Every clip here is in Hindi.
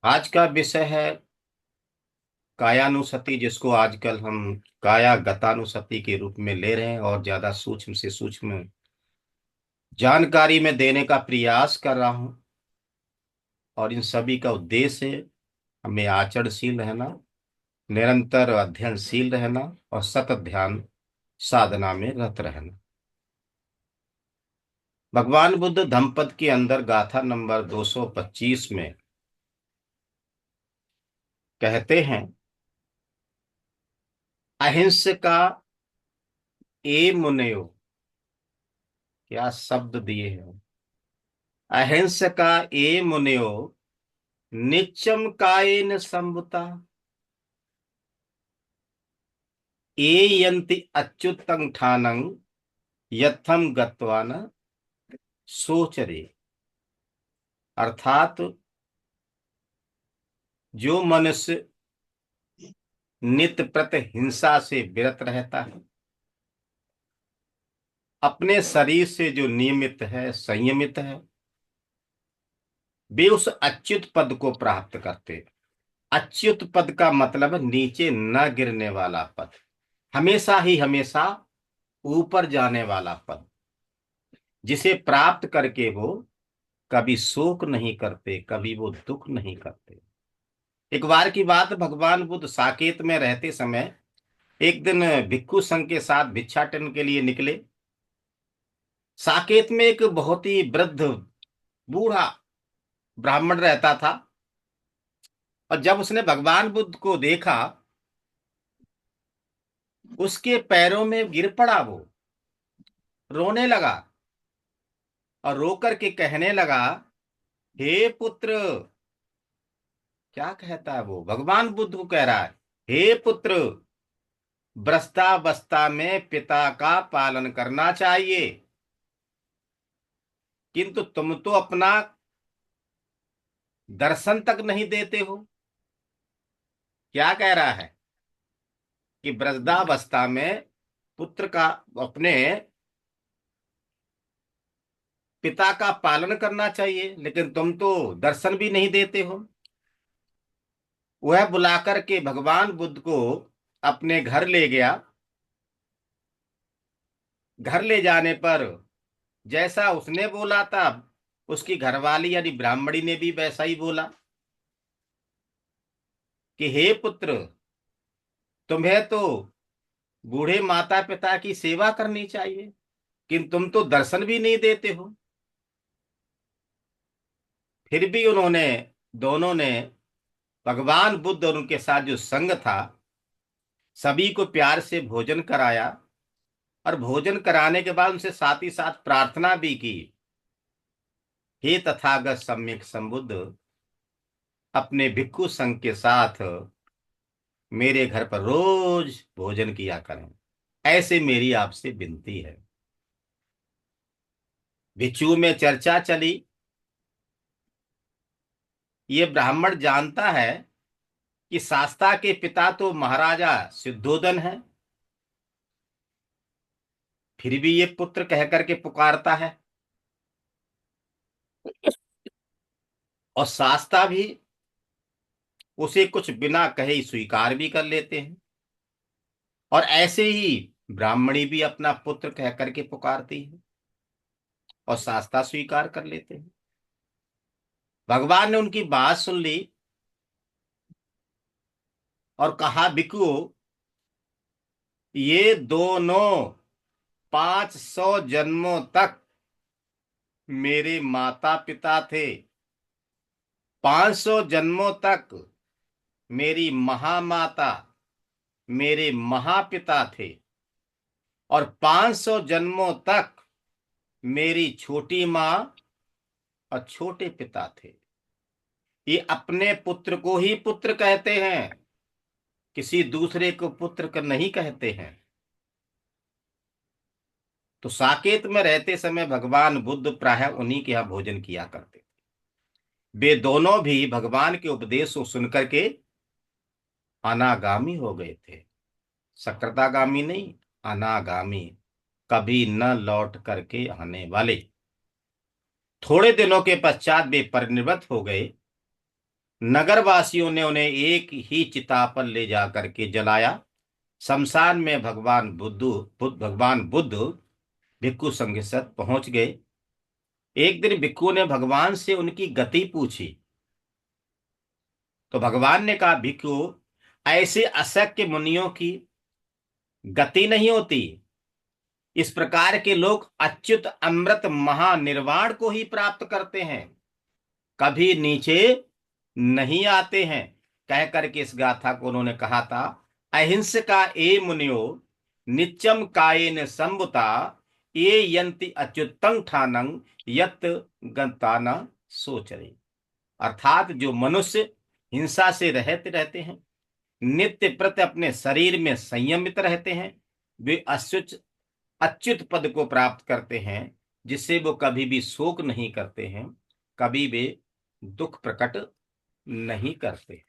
आज का विषय है कायानुसति, जिसको आजकल हम काया गतानुसति के रूप में ले रहे हैं और ज्यादा सूक्ष्म से सूक्ष्म जानकारी में देने का प्रयास कर रहा हूं। और इन सभी का उद्देश्य है हमें आचरणशील रहना, निरंतर अध्ययनशील रहना और सतत ध्यान साधना में रत रहना। भगवान बुद्ध धम्पद के अंदर गाथा नंबर 225 में कहते हैं, अहिंसका ए मुनयो। क्या शब्द दिए हैं! अहिंसका ए मुनयो निच्चम कायेन संभुता ए यन्ति अच्युतं ठानं यथम गत्वा न सोचरे। अर्थात जो मनुष्य नित्य प्रति हिंसा से विरत रहता है, अपने शरीर से जो नियमित है, संयमित है, वे उस अच्युत पद को प्राप्त करते हैं। अच्युत पद का मतलब है नीचे न गिरने वाला पद, हमेशा ही हमेशा ऊपर जाने वाला पद, जिसे प्राप्त करके वो कभी शोक नहीं करते, कभी वो दुख नहीं करते। एक बार की बात, भगवान बुद्ध साकेत में रहते समय एक दिन भिक्षु संघ के साथ भिक्षाटन के लिए निकले। साकेत में एक बहुत ही वृद्ध बूढ़ा ब्राह्मण रहता था, और जब उसने भगवान बुद्ध को देखा, उसके पैरों में गिर पड़ा, वो रोने लगा और रो करके कहने लगा, हे पुत्र। क्या कहता है वो? भगवान बुद्ध को कह रहा है, हे पुत्र, वृद्धावस्था में पिता का पालन करना चाहिए, किंतु तुम तो अपना दर्शन तक नहीं देते हो। क्या कह रहा है कि वृद्धावस्था में पुत्र का, अपने पिता का पालन करना चाहिए, लेकिन तुम तो दर्शन भी नहीं देते हो। वह बुलाकर के भगवान बुद्ध को अपने घर ले गया। घर ले जाने पर जैसा उसने बोला था, उसकी घरवाली यानी ब्राह्मणी ने भी वैसा ही बोला कि हे पुत्र, तुम्हें तो बूढ़े माता पिता की सेवा करनी चाहिए, किंतु तुम तो दर्शन भी नहीं देते हो। फिर भी उन्होंने, दोनों ने, भगवान बुद्ध और उनके साथ जो संग था, सभी को प्यार से भोजन कराया। और भोजन कराने के बाद उनसे साथ ही साथ प्रार्थना भी की, हे तथागत सम्यक संबुद्ध, अपने भिक्षु संघ के साथ मेरे घर पर रोज भोजन किया करें, ऐसे मेरी आपसे विनती है। भिक्षु में चर्चा चली। ये ब्राह्मण जानता है कि शास्ता के पिता तो महाराजा शुद्धोदन है, फिर भी ये पुत्र कह करके पुकारता है। और शास्ता भी उसे कुछ बिना कहे ही स्वीकार भी कर लेते हैं। और ऐसे ही ब्राह्मणी भी अपना पुत्र कह करके पुकारती है और शास्ता स्वीकार कर लेते हैं। भगवान ने उनकी बात सुन ली और कहा, भिक्षु, ये दोनों 500 जन्मों तक मेरे माता पिता थे, 500 जन्मों तक मेरी महामाता, मेरे महापिता थे, और 500 जन्मों तक मेरी छोटी माँ और छोटे पिता थे। ये अपने पुत्र को ही पुत्र कहते हैं, किसी दूसरे को पुत्र का नहीं कहते हैं। तो साकेत में रहते समय भगवान बुद्ध प्रायः उन्हीं के यहाँ भोजन किया करते थे। वे दोनों भी भगवान के उपदेश को सुनकर के अनागामी हो गए थे। सकृतागामी नहीं, अनागामी, कभी न लौट करके आने वाले। थोड़े दिनों के पश्चात वे परिनिर्वात हो गए। नगर वासियों ने उन्हें एक ही चिता पर ले जा करके जलाया। शमशान में भगवान बुद्ध भिक्षु संग के साथ पहुंच गए। एक दिन भिक्षु ने भगवान से उनकी गति पूछी। तो भगवान ने कहा, भिक्षु, ऐसे अशक्य मुनियों की गति नहीं होती। इस प्रकार के लोग अच्युत अमृत महानिर्वाण को ही प्राप्त करते हैं, कभी नीचे नहीं आते हैं। कह करके इस गाथा को उन्होंने कहा था, अहिंसका ए मुनियो नित्यम कायेन संबुता ये यंति अच्युतं ठानं यत गंताना सोचरे। अर्थात जो मनुष्य हिंसा से रहते रहते हैं, नित्य प्रति अपने शरीर में संयमित रहते हैं, वे अच्युत अच्युत पद को प्राप्त करते हैं, जिससे वो कभी भी शोक नहीं करते हैं, कभी वे दुख प्रकट नहीं करते।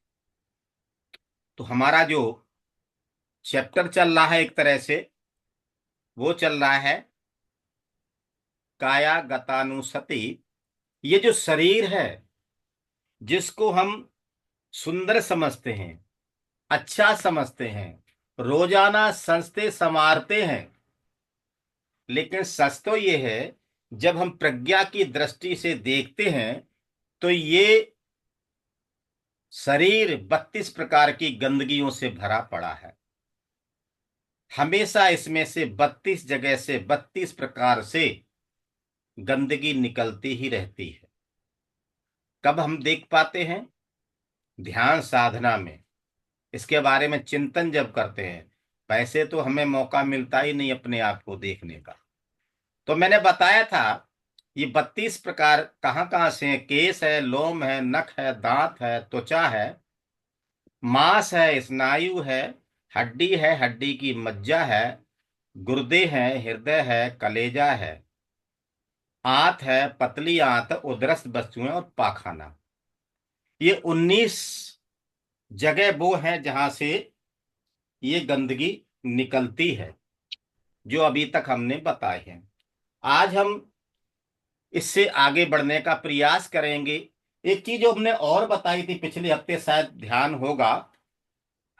तो हमारा जो चैप्टर चल रहा है एक तरह से, वो चल रहा है काया गतानुसति। ये जो शरीर है, जिसको हम सुंदर समझते हैं, अच्छा समझते हैं, रोजाना संस्ते संवारते हैं, लेकिन सच तो ये है, जब हम प्रज्ञा की दृष्टि से देखते हैं तो ये शरीर 32 प्रकार की गंदगियों से भरा पड़ा है। हमेशा इसमें से 32 जगह से 32 प्रकार से गंदगी निकलती ही रहती है। कब हम देख पाते हैं? ध्यान साधना में, इसके बारे में चिंतन जब करते हैं। वैसे तो हमें मौका मिलता ही नहीं अपने आप को देखने का। तो मैंने बताया था, ये 32 प्रकार कहाँ कहाँ से हैं? केस है, लोम है, नख है, दांत है, त्वचा है, मांस है, स्नायु है, हड्डी है, हड्डी की मज्जा है, गुर्दे हैं, हृदय है, कलेजा है, आंत है, पतली आंत, उदरस्थ वस्तुएं और पाखाना। ये 19 जगह वो हैं जहां से ये गंदगी निकलती है, जो अभी तक हमने बताए हैं। आज हम इससे आगे बढ़ने का प्रयास करेंगे। एक चीज जो हमने और बताई थी पिछले हफ्ते, शायद ध्यान होगा,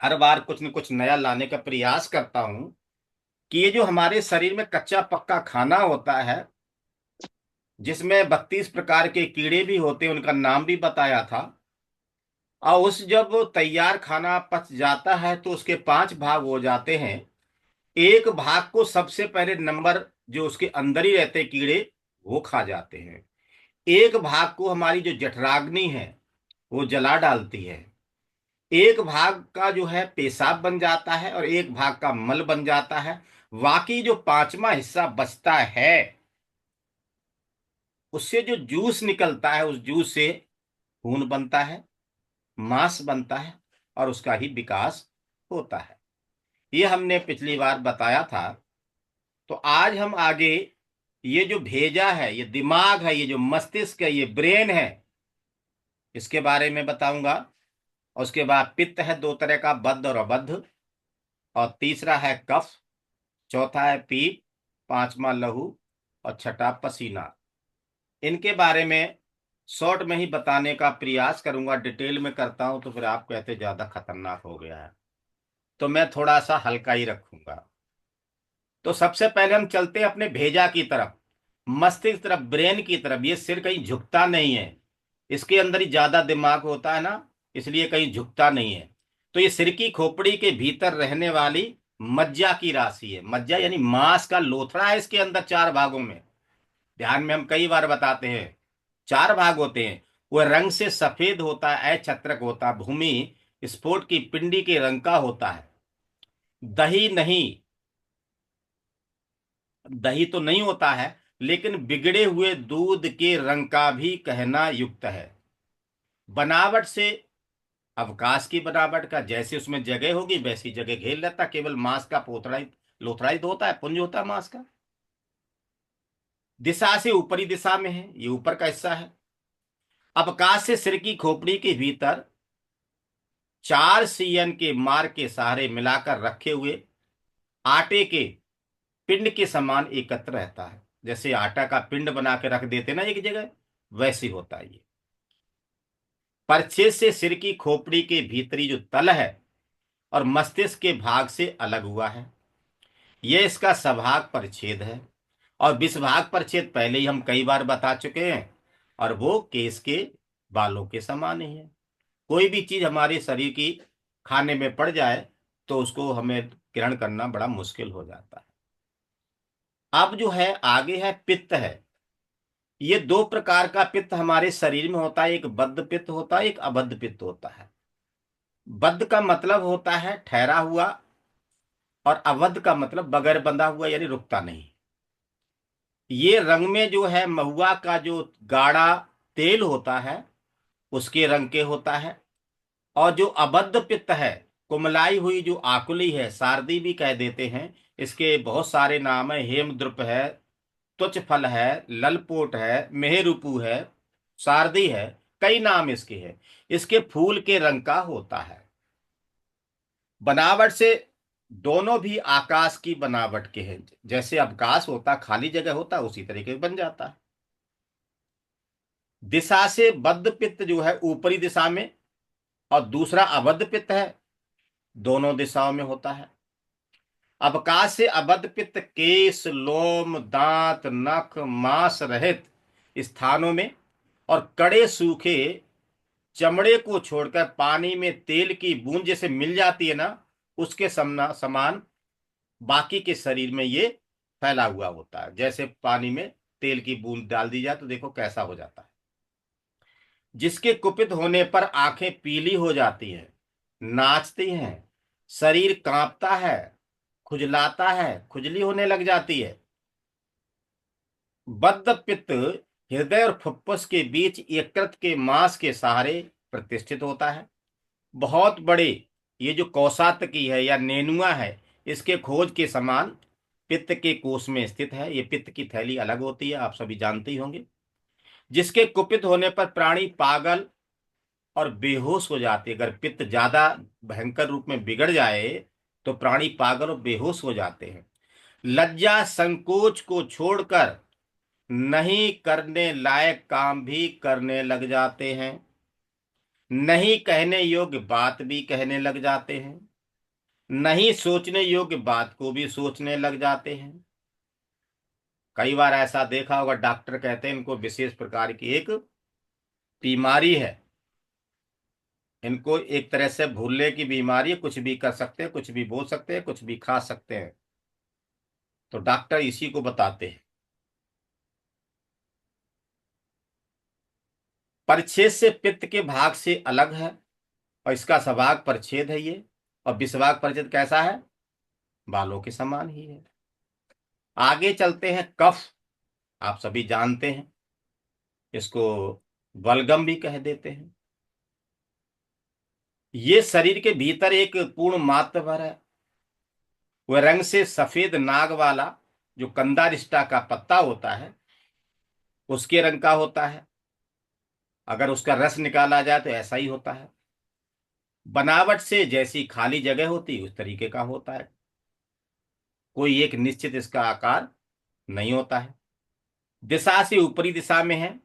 हर बार कुछ न कुछ नया लाने का प्रयास करता हूं, कि ये जो हमारे शरीर में कच्चा पक्का खाना होता है, जिसमें 32 प्रकार के कीड़े भी होते हैं, उनका नाम भी बताया था। और उस जब तैयार खाना पच जाता है तो उसके 5 भाग हो जाते हैं। एक भाग को सबसे पहले नंबर, जो उसके अंदर ही रहते कीड़े, वो खा जाते हैं। एक भाग को हमारी जो जठराग्नि है वो जला डालती है। एक भाग का जो है पेशाब बन जाता है और एक भाग का मल बन जाता है। बाकी जो 5वां हिस्सा बचता है, उससे जो जूस निकलता है, उस जूस से खून बनता है, मांस बनता है और उसका ही विकास होता है। ये हमने पिछली बार बताया था। तो आज हम आगे, ये जो भेजा है, ये दिमाग है, ये जो मस्तिष्क है, ये ब्रेन है, इसके बारे में बताऊंगा। और उसके बाद पित्त है 2 तरह का, बद्ध और अबद्ध। और तीसरा है कफ, चौथा है पीप, 5वां लहू और छठा पसीना। इनके बारे में शॉर्ट में ही बताने का प्रयास करूंगा। डिटेल में करता हूं तो फिर आप कहते ज्यादा खतरनाक हो गया है, तो मैं थोड़ा सा हल्का ही रखूंगा। तो सबसे पहले हम चलते हैं अपने भेजा की तरफ, मस्तिष्क तरफ, ब्रेन की तरफ। ये सिर कहीं झुकता नहीं है, इसके अंदर ही ज्यादा दिमाग होता है ना, इसलिए कहीं झुकता नहीं है। तो ये सिर की खोपड़ी के भीतर रहने वाली मज्जा की राशि है। मज्जा यानी मांस का लोथड़ा है इसके अंदर 4 भागों में। ध्यान में हम कई बार बताते हैं, 4 भाग होते हैं। वह रंग से सफेद होता है, अछत्रक होता है, भूमि स्फोट की पिंडी के रंग का होता है। दही नहीं, दही तो नहीं होता है, लेकिन बिगड़े हुए दूध के रंग का भी कहना युक्त है। बनावट से, अवकाश की बनावट का, जैसे उसमें जगह होगी वैसी जगह घेर लेता, केवल मांस का पोथड़ा ही, लोथड़ा ही तो होता है, पुंज होता है मांस का। दिशा से ऊपरी दिशा में है, ये ऊपर का हिस्सा है। अवकाश से सिर की खोपड़ी के भीतर 4 सीएन के मार के सहारे मिलाकर रखे हुए आटे के पिंड के समान एकत्र रहता है। जैसे आटा का पिंड बना के रख देते ना एक जगह, वैसे होता है ये। परछेद से सिर की खोपड़ी के भीतरी जो तल है और मस्तिष्क के भाग से अलग हुआ है। यह इसका सभाग परिच्छेद है। और विषभाग परिच्छेद पहले ही हम कई बार बता चुके हैं, और वो केस के बालों के समान ही है। कोई भी चीज हमारे शरीर की खाने में पड़ जाए तो उसको हमें ग्रहण करना बड़ा मुश्किल हो जाता है। अब जो है आगे है पित्त है। ये दो प्रकार का पित्त हमारे शरीर में होता है, एक बद्ध पित्त होता है, एक अबद्ध पित्त होता है। बद्ध का मतलब होता है ठहरा हुआ, और अवध का मतलब बगैर बंधा हुआ, यानी रुकता नहीं। ये रंग में जो है महुआ का जो गाढ़ा तेल होता है उसके रंग के होता है। और जो अबद्ध पित्त है, कुमलाई हुई जो आकुली है, सारदी भी कह देते हैं, इसके बहुत सारे नाम है। हेमद्रुप है, त्वच फल है, ललपोट है, मेहरूपु है, सारदी है, कई नाम इसके हैं। इसके फूल के रंग का होता है। बनावट से दोनों भी आकाश की बनावट के हैं। जैसे अवकाश होता, खाली जगह होता, उसी तरीके से बन जाता है। दिशा से बद्ध पित्त जो है ऊपरी दिशा में, और दूसरा अबद्ध पित्त है दोनों दिशाओं में होता है। अवकाश से अबद्ध पित्त केश, लोम, दांत, नख, मांस रहित स्थानों में और कड़े सूखे चमड़े को छोड़कर पानी में तेल की बूंद जैसे मिल जाती है ना, उसके समान बाकी के शरीर में ये फैला हुआ होता है। जैसे पानी में तेल की बूंद डाल दी जाए तो देखो कैसा हो जाता है। जिसके कुपित होने पर आंखें पीली हो जाती हैं, नाचती हैं, शरीर कांपता है, खुजलाता है, खुजली होने लग जाती है। बद्ध पित्त हृदय और फुफ्फुस के बीच यकृत के मांस के सहारे प्रतिष्ठित होता है। बहुत बड़े ये जो कौसातकी है या नेनुआ है, इसके खोज के समान पित्त के कोष में स्थित है। ये पित्त की थैली अलग होती है, आप सभी जानते ही होंगे। जिसके कुपित होने पर प्राणी पागल और बेहोश हो जाते हैं। अगर पित्त ज्यादा भयंकर रूप में बिगड़ जाए तो प्राणी पागल और बेहोश हो जाते हैं। लज्जा संकोच को छोड़कर नहीं करने लायक काम भी करने लग जाते हैं। नहीं कहने योग्य बात भी कहने लग जाते हैं। नहीं सोचने योग्य बात को भी सोचने लग जाते हैं। कई बार ऐसा देखा होगा, डॉक्टर कहते हैं इनको विशेष प्रकार की एक बीमारी है। इनको एक तरह से भूलने की बीमारी है, कुछ भी कर सकते हैं, कुछ भी बोल सकते हैं, कुछ भी खा सकते हैं। तो डॉक्टर इसी को बताते हैं। परिच्छेद से पित्त के भाग से अलग है, और इसका सभाग परिच्छेद है ये। और विषभाग परिच्छेद कैसा है? बालों के समान ही है। आगे चलते हैं। कफ, आप सभी जानते हैं, इसको बलगम भी कह देते हैं। ये शरीर के भीतर एक पूर्ण मात्र भर है। वह रंग से सफेद नाग वाला जो कंदारिष्टा का पत्ता होता है उसके रंग का होता है। अगर उसका रस निकाला जाए तो ऐसा ही होता है। बनावट से जैसी खाली जगह होती उस तरीके का होता है। कोई एक निश्चित इसका आकार नहीं होता है। दिशा से ऊपरी दिशा में है,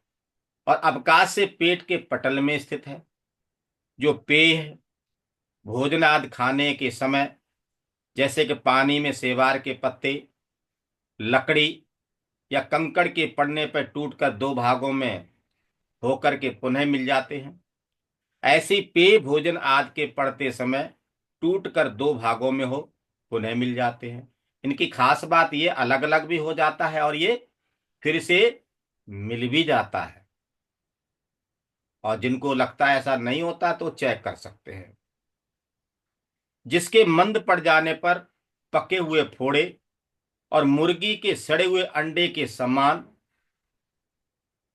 और अवकाश से पेट के पटल में स्थित है। जो पेय है, भोजन आदि खाने के समय, जैसे कि पानी में सेवार के पत्ते, लकड़ी या कंकड़ के पड़ने पर टूटकर दो भागों में होकर के पुनः मिल जाते हैं, ऐसे पेय भोजन आदि के पड़ते समय टूटकर दो भागों में हो पुनः मिल जाते हैं। इनकी खास बात ये अलग अलग भी हो जाता है, और ये फिर से मिल भी जाता है। और जिनको लगता है ऐसा नहीं होता तो चेक कर सकते हैं। जिसके मंद पड़ जाने पर पके हुए फोड़े और मुर्गी के सड़े हुए अंडे के समान,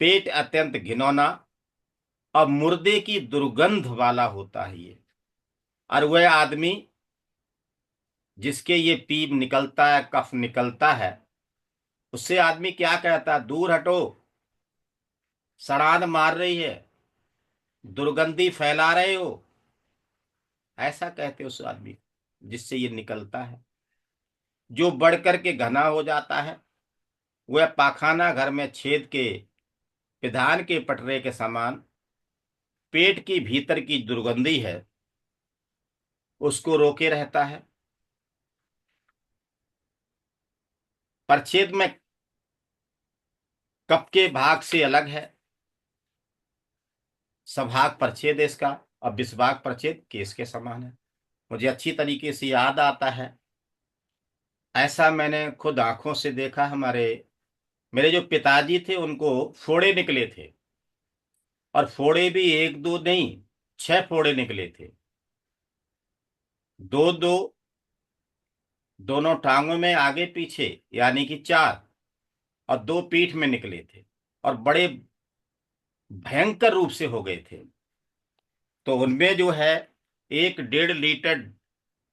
पेट अत्यंत घिनौना और मुर्दे की दुर्गंध वाला होता है ये। और वह आदमी जिसके ये पीप निकलता है, कफ निकलता है, उससे आदमी क्या कहता है? दूर हटो, सड़ान मार रही है, दुर्गंधी फैला रहे हो, ऐसा कहते उस आदमी को, जिससे ये निकलता है। जो बढ़कर के घना हो जाता है वह पाखाना घर में छेद के पिधान के पटरे के समान, पेट की भीतर की दुर्गंधी है उसको रोके रहता है। परछेद में कफ के भाग से अलग है, सभाग परछेद है इसका, और विषभाग परछेद केस के समान है। मुझे अच्छी तरीके से याद आता है, ऐसा मैंने खुद आंखों से देखा। मेरे जो पिताजी थे उनको फोड़े निकले थे, और फोड़े भी एक दो नहीं, 6 फोड़े निकले थे। दो दो, दोनों टांगों में आगे पीछे, यानी कि 4, और 2 पीठ में निकले थे, और बड़े भयंकर रूप से हो गए थे। तो उनमें जो है 1 1.5 लीटर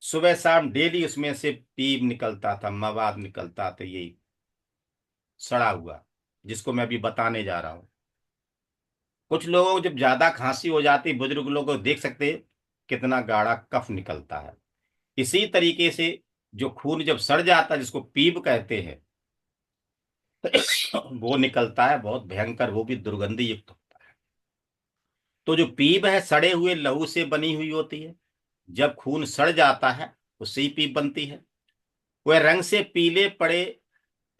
सुबह शाम डेली उसमें से पीप निकलता था, मवाद निकलता था, यही सड़ा हुआ, जिसको मैं अभी बताने जा रहा हूं। कुछ लोगों को जब ज्यादा खांसी हो जाती, बुजुर्ग लोगों को देख सकते हैं, कितना गाढ़ा कफ निकलता है। इसी तरीके से जो खून जब सड़ जाता है, जिसको पीप कहते हैं, वो निकलता है बहुत भयंकर, वो भी दुर्गंधी युक्त होता है। तो जो पीप है सड़े हुए लहू से बनी हुई होती है। जब खून सड़ जाता है उससे ही पीप बनती है। वह रंग से पीले पड़े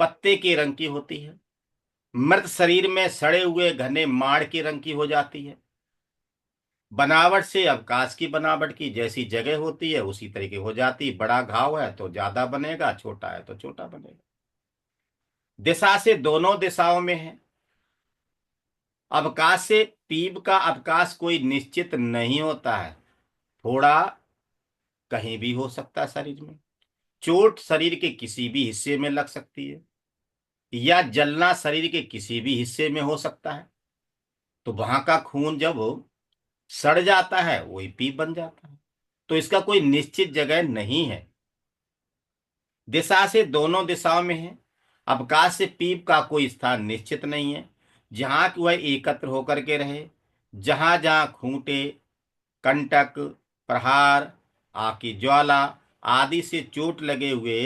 पत्ते के रंग की होती है। मृत शरीर में सड़े हुए घने माड़ के रंग की हो जाती है। बनावट से अवकाश की बनावट की जैसी जगह होती है उसी तरीके हो जाती है। बड़ा घाव है तो ज्यादा बनेगा, छोटा है तो छोटा बनेगा। दिशा से दोनों दिशाओं में है। अवकाश से पीप का अवकाश कोई निश्चित नहीं होता है। थोड़ा कहीं भी हो सकता है शरीर में। चोट शरीर के किसी भी हिस्से में लग सकती है, या जलना शरीर के किसी भी हिस्से में हो सकता है। तो वहां का खून जब सड़ जाता है वही पीप बन जाता है। तो इसका कोई निश्चित जगह नहीं है। दिशा से दोनों दिशाओं में है। अवकाश से पीप का कोई स्थान निश्चित नहीं है, जहां कि वह एकत्र होकर के रहे। जहां जहां खूंटे, कंटक, प्रहार, आग की ज्वाला आदि से चोट लगे हुए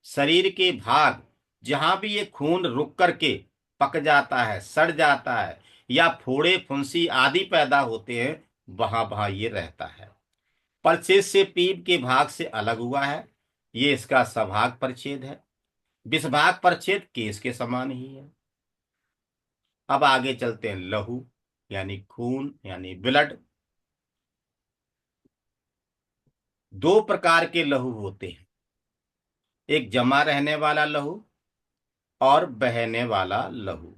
शरीर के भाग, जहां भी ये खून रुक करके पक जाता है, सड़ जाता है, या फोड़े फुंसी आदि पैदा होते हैं, वहां वहां ये रहता है। परिच्छेद से पीप के भाग से अलग हुआ है, ये इसका सभाग परिच्छेद है। विषभाग परिच्छेद केस के समान ही है। अब आगे चलते हैं। लहू यानी खून यानी ब्लड। 2 प्रकार के लहू होते हैं, एक जमा रहने वाला लहू और बहने वाला लहू।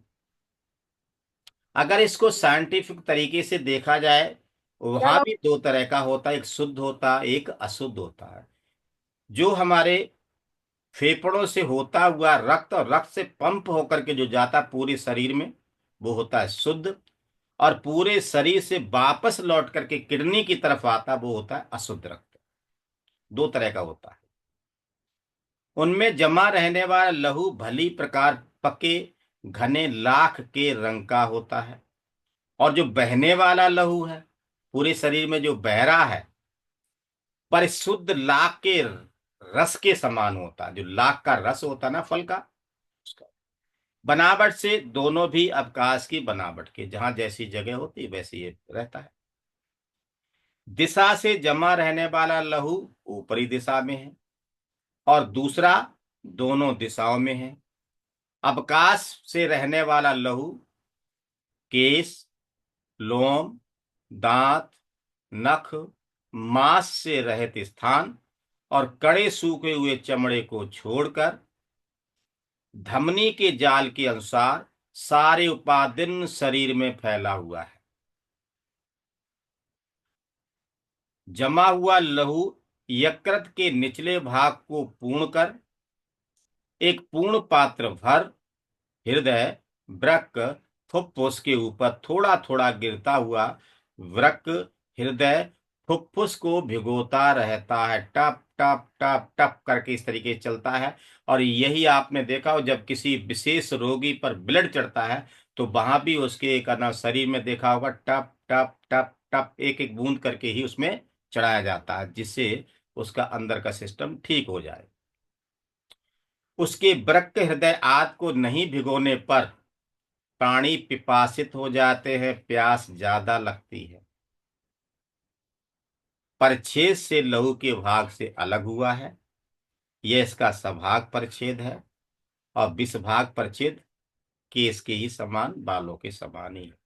अगर इसको साइंटिफिक तरीके से देखा जाए, वहां चलो। भी 2 तरह का होता है, एक शुद्ध होता है, एक अशुद्ध होता है। जो हमारे फेफड़ों से होता हुआ रक्त, और रक्त से पंप होकर के जो जाता है पूरे शरीर में, वो होता है शुद्ध। और पूरे शरीर से वापस लौट करके किडनी की तरफ आता है, वो होता है अशुद्ध रक्त। 2 तरह का होता है। उनमें जमा रहने वाला लहू भली प्रकार पके घने लाख के रंग का होता है। और जो बहने वाला लहू है, पूरे शरीर में जो बह रहा है, पर शुद्ध लाख के रस के समान होता है। जो लाख का रस होता है ना फल का, उसका बनावट से दोनों भी अवकाश की बनावट के, जहां जैसी जगह होती है वैसे ये रहता है। दिशा से जमा रहने वाला लहू ऊपरी दिशा में है, और दूसरा दोनों दिशाओं में है। अवकाश से रहने वाला लहू केस, लोम, दांत, नख, मांस से रहित स्थान और कड़े सूखे हुए चमड़े को छोड़कर धमनी के जाल के अनुसार सारे उपादिन शरीर में फैला हुआ है। जमा हुआ लहू यकृत के निचले भाग को पूर्ण कर एक पूर्ण पात्र भर हृदय, वृक्क, फुफ्फुस के ऊपर थोड़ा थोड़ा गिरता हुआ वृक्क, हृदय, फुफ्फुस को भिगोता रहता है। टप टप टप टप करके इस तरीके से चलता है। और यही आपने देखा हो, जब किसी विशेष रोगी पर ब्लड चढ़ता है तो वहां भी उसके एक ना शरीर में देखा होगा, टप टप टप टप एक एक बूंद करके ही उसमें चढ़ाया जाता है, जिससे उसका अंदर का सिस्टम ठीक हो जाए। उसके वृक्क, हृदय आदि को नहीं भिगोने पर प्राणी पिपासित हो जाते हैं, प्यास ज्यादा लगती है। परछेद से लहू के भाग से अलग हुआ है। यह इसका सभाग परछेद है। और विषभाग परछेद केस के ही समान, बालों के समान ही है।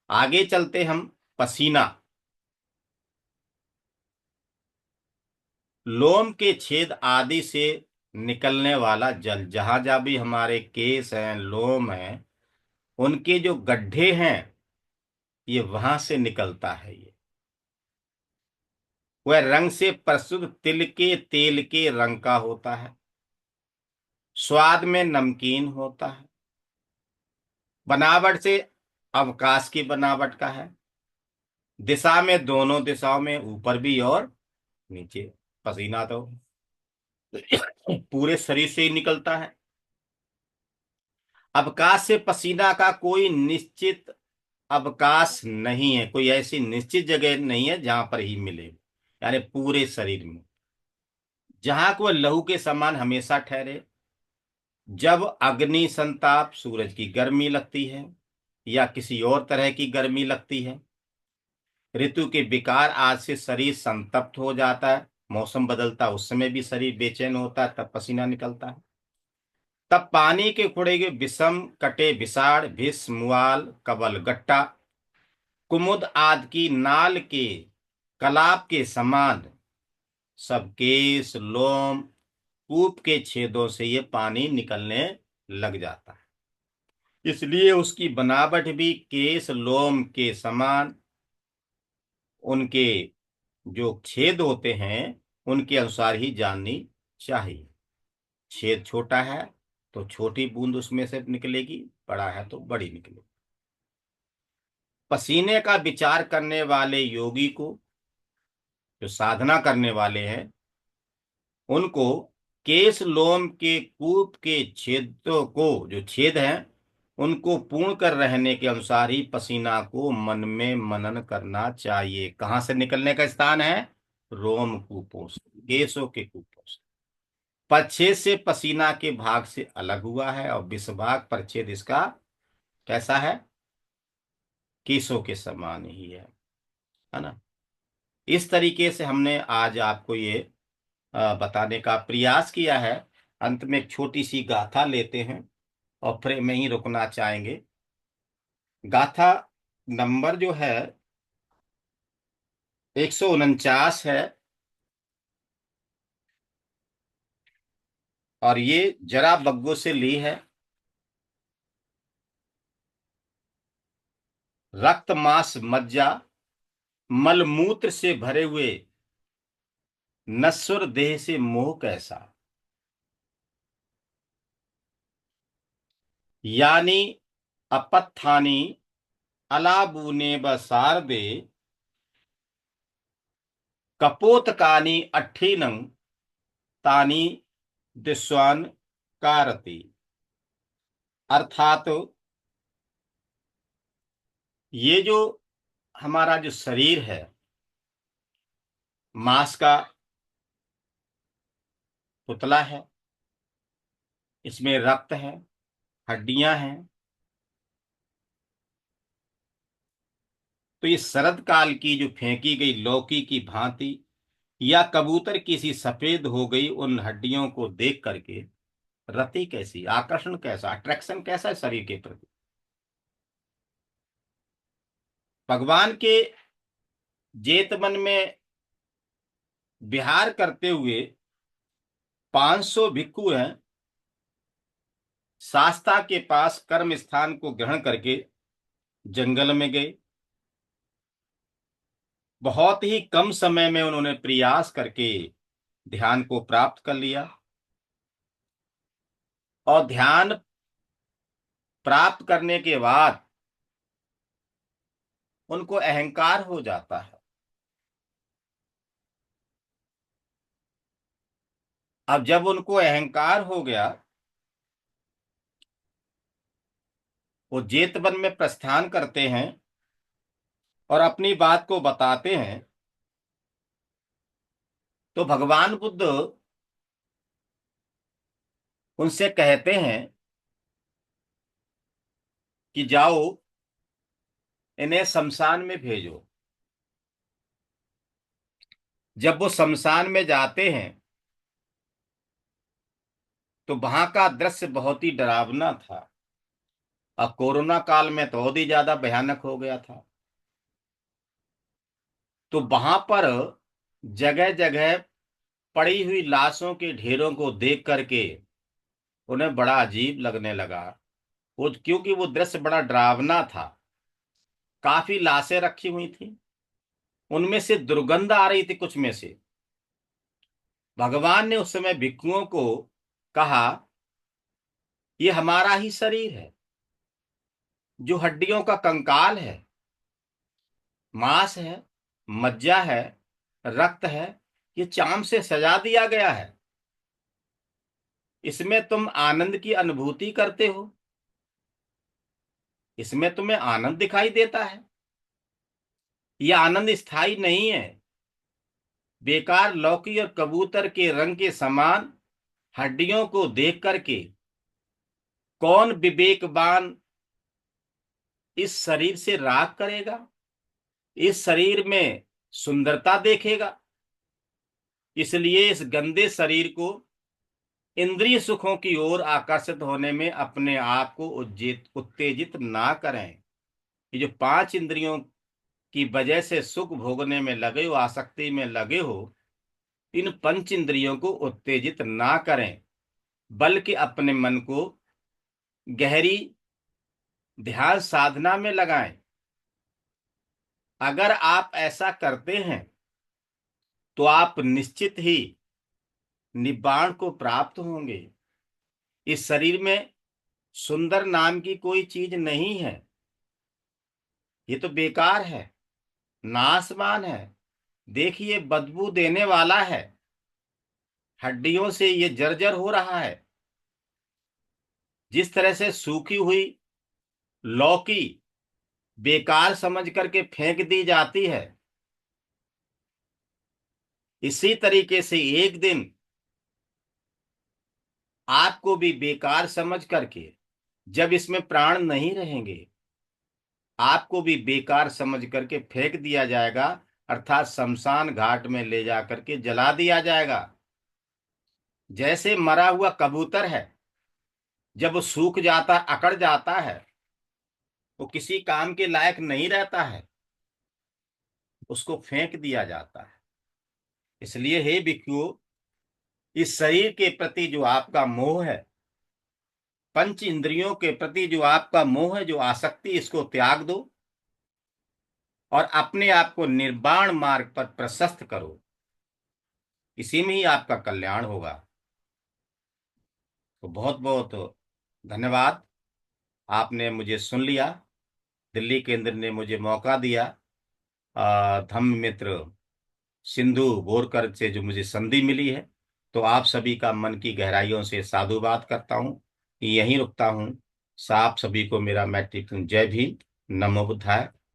आगे चलते हम। पसीना। लोम के छेद आदि से निकलने वाला जल, जहां जहां भी हमारे केस हैं, लोम हैं, उनके जो गड्ढे हैं, ये वहां से निकलता है। ये वह रंग से प्रशुद्ध तिल के तेल के रंग का होता है। स्वाद में नमकीन होता है। बनावट से अवकाश की बनावट का है। दिशा में दोनों दिशाओं में, ऊपर भी और नीचे। पसीना तो पूरे शरीर से ही निकलता है। अवकाश से पसीना का कोई निश्चित अवकाश नहीं है, कोई ऐसी निश्चित जगह नहीं है जहां पर ही मिले, यानी पूरे शरीर में, जहां को लहू के समान हमेशा ठहरे। जब अग्नि संताप, सूरज की गर्मी लगती है या किसी और तरह की गर्मी लगती है, ऋतु के विकार आज से शरीर संतप्त हो जाता है, मौसम बदलता है, उस समय भी शरीर बेचैन होता है, तब पसीना निकलता है। तब पानी के खुड़ेगे विषम कटे विषाड़ भिस मुआल कबल गट्टा कुमुद आदि की नाल के कलाप के समान सब केस लोम कूप के छेदों से ये पानी निकलने लग जाता है। इसलिए उसकी बनावट भी केस लोम के समान, उनके जो छेद होते हैं उनके अनुसार ही जाननी चाहिए। छेद छोटा है तो छोटी बूंद उसमें से निकलेगी, बड़ा है तो बड़ी निकलेगी। पसीने का विचार करने वाले योगी को, जो साधना करने वाले हैं, उनको केस लोम के कूप के छेदों को, जो छेद हैं, उनको पूर्ण कर रहने के अनुसार ही पसीना को मन में मनन करना चाहिए। कहां से निकलने का स्थान है? रोम कूपों से, केसों के कूपों से। परछेद से पसीना के भाग से अलग हुआ है और विषभाग परछेद इसका कैसा है? केसों के समान ही है ना। इस तरीके से हमने आज आपको ये बताने का प्रयास किया है। अंत में एक छोटी सी गाथा लेते हैं और फिर में ही रुकना चाहेंगे। गाथा नंबर जो है 149 है। और ये जरा बग्गो से ली है। रक्त मांस मज्जा मलमूत्र से भरे हुए नश्वर देह से मोह कैसा। यानी अपत्थानी अलाबूने बसार दे कपोतकानी अट्ठीनं तानी दिस्वान कारति। अर्थात ये जो हमारा जो शरीर है, मांस का पुतला है, इसमें रक्त है, हड्डियां हैं। तो ये शरद काल की जो फेंकी गई लौकी की भांति या कबूतर किसी सफेद हो गई उन हड्डियों को देख करके रति कैसी, आकर्षण कैसा, अट्रैक्शन कैसा है शरीर के प्रति। भगवान के जेतवन में विहार करते हुए 500 भिक्षु हैं, शास्ता के पास कर्म स्थान को ग्रहण करके जंगल में गए। बहुत ही कम समय में उन्होंने प्रयास करके ध्यान को प्राप्त कर लिया। और ध्यान प्राप्त करने के बाद उनको अहंकार हो जाता है। अब जब उनको अहंकार हो गया, वो जेतवन में प्रस्थान करते हैं और अपनी बात को बताते हैं। तो भगवान बुद्ध उनसे कहते हैं कि जाओ इन्हें शमशान में भेजो। जब वो शमशान में जाते हैं तो वहां का दृश्य बहुत ही डरावना था। अब कोरोना काल में तो और ही ज्यादा भयानक हो गया था। तो वहां पर जगह जगह पड़ी हुई लाशों के ढेरों को देख करके उन्हें बड़ा अजीब लगने लगा। वो क्योंकि वो दृश्य बड़ा डरावना था। काफी लाशें रखी हुई थी, उनमें से दुर्गंध आ रही थी कुछ में से। भगवान ने उस समय भिक्षुओं को कहा, ये हमारा ही शरीर है, जो हड्डियों का कंकाल है, मांस है, मज्जा है, रक्त है, ये चाम से सजा दिया गया है। इसमें तुम आनंद की अनुभूति करते हो, इसमें तुम्हें आनंद दिखाई देता है। यह आनंद स्थायी नहीं है। बेकार लौकी और कबूतर के रंग के समान हड्डियों को देख करके कौन विवेकवान इस शरीर से राग करेगा, इस शरीर में सुंदरता देखेगा। इसलिए इस गंदे शरीर को इंद्रिय सुखों की ओर आकर्षित होने में अपने आप को उत्तेजित ना करें। ये जो पांच इंद्रियों की वजह से सुख भोगने में लगे हो, आसक्ति में लगे हो, इन पंच इंद्रियों को उत्तेजित ना करें, बल्कि अपने मन को गहरी ध्यान साधना में लगाएं। अगर आप ऐसा करते हैं तो आप निश्चित ही निब्बाण को प्राप्त होंगे। इस शरीर में सुंदर नाम की कोई चीज नहीं है, ये तो बेकार है, नासवान है। देखिए बदबू देने वाला है, हड्डियों से ये जर्जर हो रहा है। जिस तरह से सूखी हुई लौकी बेकार समझ करके फेंक दी जाती है, इसी तरीके से एक दिन आपको भी बेकार समझ करके, जब इसमें प्राण नहीं रहेंगे, आपको भी बेकार समझ करके फेंक दिया जाएगा, अर्थात शमशान घाट में ले जा करके जला दिया जाएगा। जैसे मरा हुआ कबूतर है, जब वो सूख जाता, अकड़ जाता है, वो किसी काम के लायक नहीं रहता है, उसको फेंक दिया जाता है। इसलिए हे भिक्षुओं, इस शरीर के प्रति जो आपका मोह है, पंच इंद्रियों के प्रति जो आपका मोह है, जो आसक्ति, इसको त्याग दो और अपने आप को निर्वाण मार्ग पर प्रशस्त करो। इसी में ही आपका कल्याण होगा। तो बहुत बहुत धन्यवाद, आपने मुझे सुन लिया। दिल्ली केंद्र ने मुझे मौका दिया। धम्म मित्र सिंधु बोरकर से जो मुझे संधि मिली है, तो आप सभी का मन की गहराइयों से साधुवाद करता हूँ। यहीं रुकता हूँ। आप सभी को मेरा मैट्रिक जय भीम। नमो बुद्धाय।